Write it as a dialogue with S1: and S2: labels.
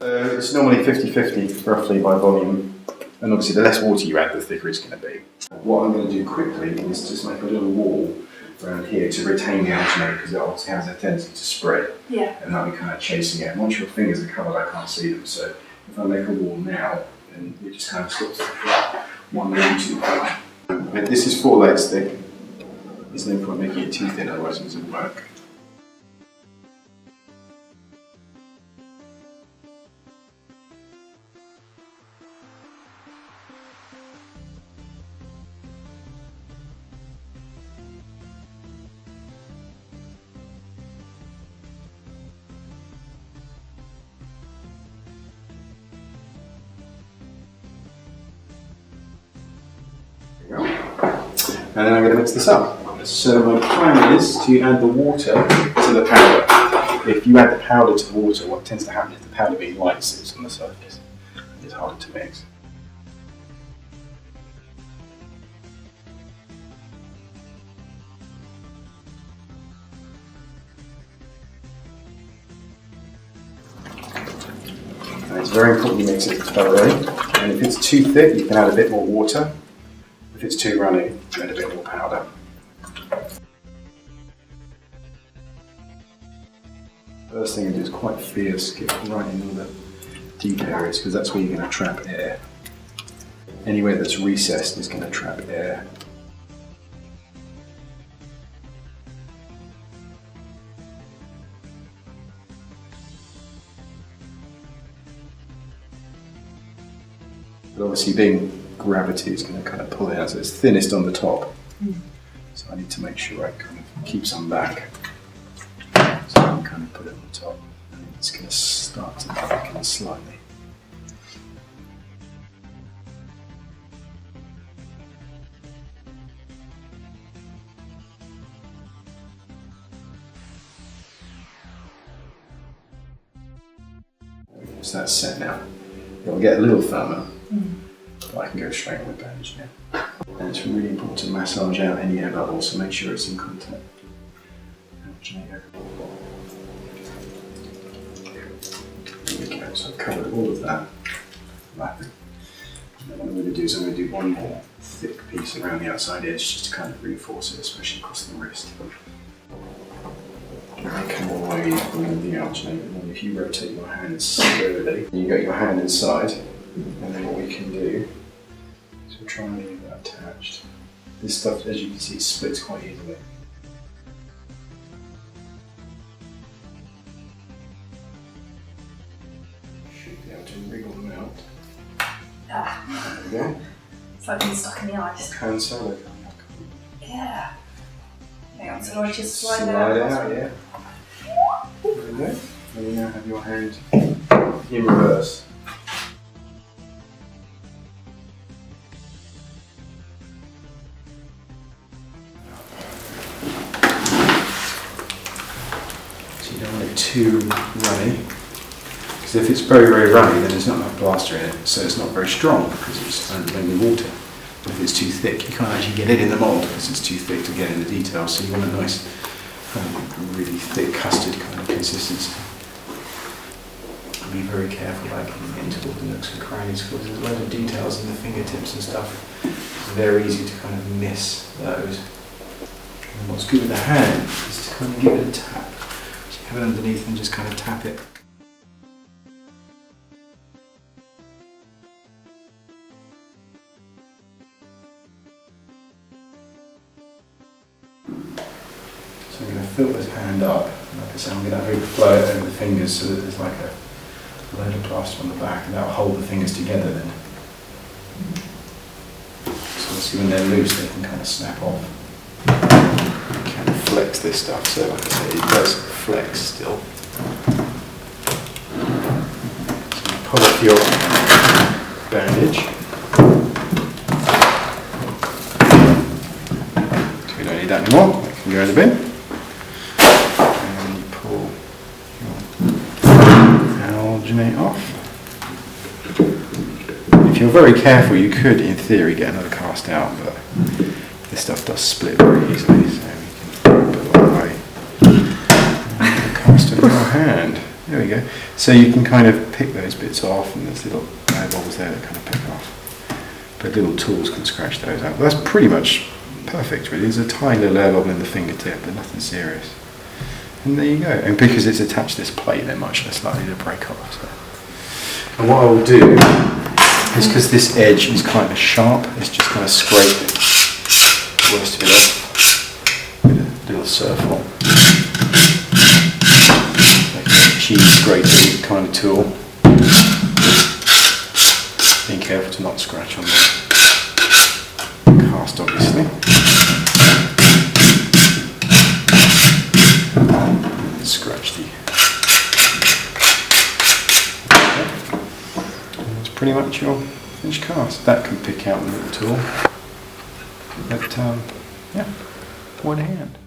S1: So it's normally 50-50 roughly by volume, and obviously the less water you add, the thicker it's going to be. What I'm going to do quickly is just make a little wall around here to retain the alginate, because it obviously has a tendency to spread.
S2: Yeah. And
S1: that'll be kind of chasing it. And once your fingers are covered, I can't see them. So if I make a wall now, then it just kind of stops the flat 1 leg too far. But this is 4 legs thick. There's no point making it too thin, otherwise it doesn't work. And then I'm going to mix this up. So my plan is to add the water to the powder. If you add the powder to the water, what tends to happen is the powder being light sits on the surface. It's harder to mix. And it's very important you mix it thoroughly. And if it's too thick, you can add a bit more water. If it's too runny, add a bit more powder. First thing to do is quite fierce, get right in all the deep areas, because that's where you're going to trap air. Anywhere that's recessed is going to trap air. But obviously being gravity is going to kind of pull it out, so it's thinnest on the top. So I need to make sure I kind of keep some back. So I can kind of put it on the top, and it's going to start to thicken slightly. So that's set now. It'll get a little firmer. I can go straight on the bandage now. And it's really important to massage out any air bubbles, so make sure it's in contact. There we go, so I've covered all of that wrapping. And then what I'm going to do is I'm going to do one more thick piece around the outside edge just to kind of reinforce it, especially across the wrist. And come all the way in the alginate, and then if you rotate your hand slowly, you get your hand inside, and then what we can do is we'll try and leave that attached. This stuff, as you can see, splits quite easily. Should be able to wriggle them out.
S2: Ah.
S1: There we go.
S2: It's like being stuck in the ice.
S1: Hand solo.
S2: Yeah. Hang on, so do I just slide
S1: out,
S2: out?
S1: Yeah. There we go. And you now have your hand in reverse. So you don't want it too runny, because if it's very, very runny, then there's not enough plaster in it, so it's not very strong because it's mainly water. But if it's too thick, you can't actually get it in the mould because it's too thick to get in the details. So you want a nice, really thick custard kind of consistency. Be very careful, like into all the nooks and crannies, because there's a lot of details in the fingertips and stuff. It's very easy to kind of miss those. And what's good with the hand is to kind of give it a tap. So you have it underneath and just kind of tap it. So I'm going to fill this hand up. Like I said, I'm going to overflow it over the fingers so that there's like a load of plaster on the back, and that'll hold the fingers together then. So obviously when they're loose, they can kind of snap off. You can flex this stuff, so like I said, it does flex still. So you pull off your bandage. So we don't need that anymore, it can go in the bin. Alginate off. If you're very careful, you could, in theory, get another cast out, but this stuff does split very easily, so we can put it all away. And cast it in our hand. There we go. So you can kind of pick those bits off, and there's little air bubbles there that kind of pick off. But little tools can scratch those out. But that's pretty much perfect, really. There's a tiny little air bubble in the fingertip, but nothing serious. And there you go. And because it's attached to this plate, they're much less likely to break off. So. And what I will do is, because this edge is kind of sharp, is just kind of scrape the worst of it off with a little surfle. Like a cheese grating kind of tool. Being careful to not scratch on the cast, obviously. Scratch the. And that's pretty much your finished cast. That can pick out the little tool. But yeah, one hand.